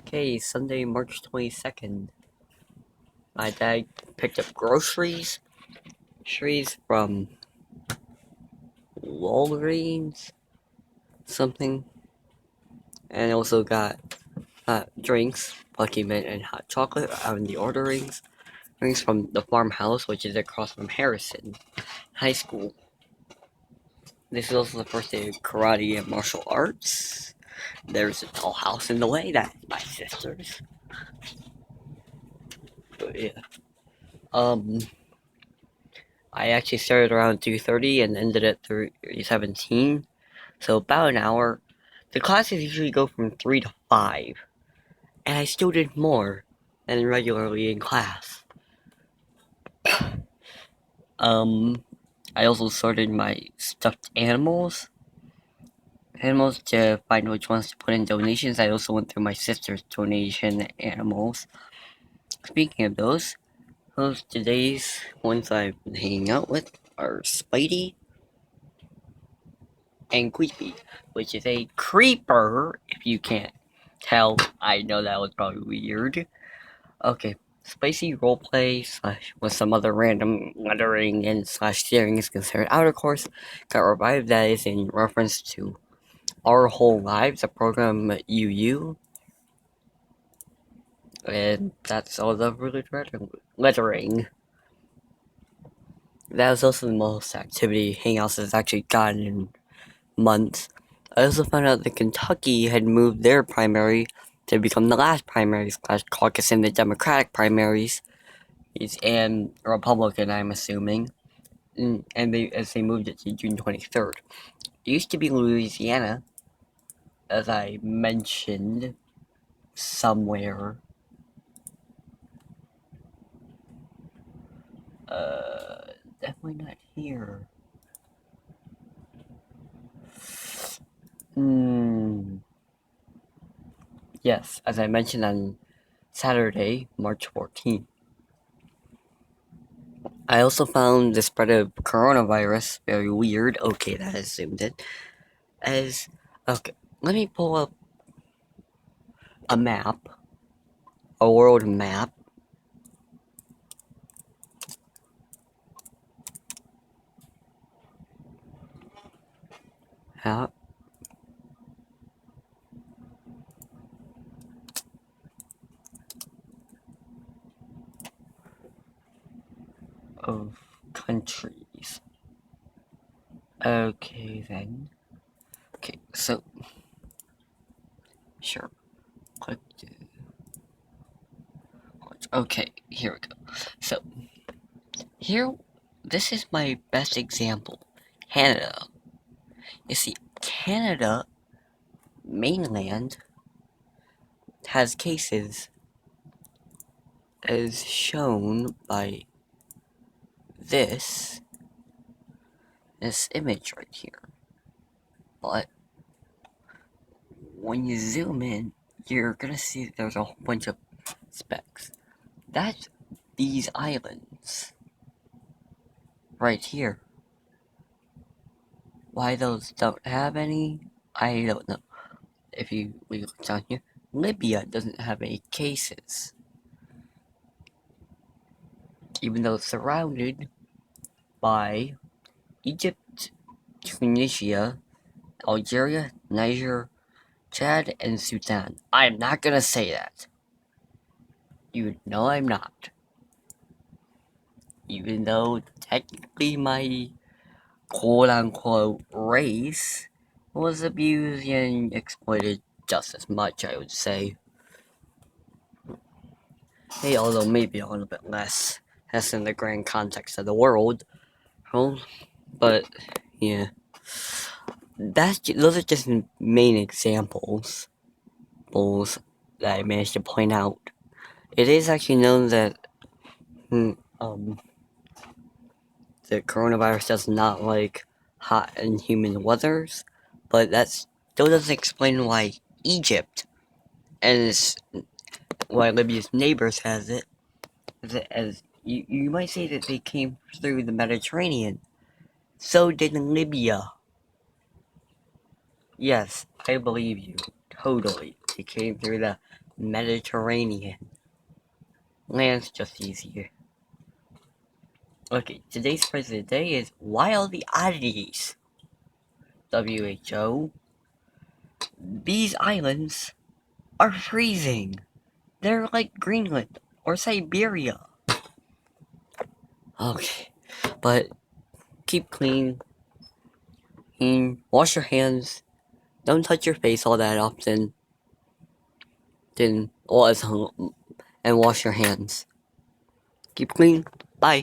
Okay, Sunday, March 22nd. My dad picked up groceries from Walgreens, something, and also got drinks, Lucky Mint and hot chocolate out in the orderings. Drinks from the farmhouse, which is across from Harrison High School. This is also the first day of karate and martial arts. There's a tall house in the way, that's my sister's. But yeah. I actually started around 2:30 and ended at 3:17, so about an hour. The classes usually go from 3 to 5, and I still did more than regularly in class. I also sorted my stuffed animals to find which ones to put in donations. I also went through my sister's donation animals. Speaking of those today's ones I've been hanging out with are Spidey and Creepy, which is a creeper, if you can't tell. I know that was probably weird. Okay, spicy roleplay slash with some other random lettering and slash steering is considered out of course. Got revived, that is in reference to Our Whole Lives, a program at UU. And that's all the really lettering. That was also the most activity Hangouts has actually gotten in months. I also found out that Kentucky had moved their primary to become the last primary slash caucus in the Democratic primaries, and Republican, I'm assuming, as they moved it to June 23rd. It used to be Louisiana, as I mentioned somewhere. Definitely not here. Yes, as I mentioned on Saturday, March 14th. I also found the spread of coronavirus very weird. Okay, that is zoomed in. Okay, let me pull up a map, a world map. Map. Of countries. Okay, then. Okay, so. Sure. Click to. Okay, here we go. So, here, this is my best example. Canada. You see, Canada, mainland, has cases as shown by this image right here. But when you zoom in, you're gonna see that there's a whole bunch of specks. That's these islands right here. Why those don't have any, I don't know. If we look down here, Libya doesn't have any cases, even though it's surrounded by Egypt, Tunisia, Algeria, Niger, Chad, and Sudan. I'm not gonna say that. You know I'm not. Even though technically my quote-unquote race was abused and exploited just as much, I would say. Hey, although maybe a little bit less. That's in the grand context of the world. Oh, but, yeah. Those are just main examples that I managed to point out. It is actually known that the coronavirus does not like hot and humid weathers, but that still doesn't explain why Egypt and why Libya's neighbors has it. As you might say that they came through the Mediterranean. So did Libya. Yes, I believe you. Totally. They came through the Mediterranean. Land's just easier. Okay, today's phrase of the day is wildly oddities. WHO. These islands are freezing. They're like Greenland or Siberia. Okay, but keep clean. Wash your hands. Don't touch your face all that often. And wash your hands. Keep clean. Bye.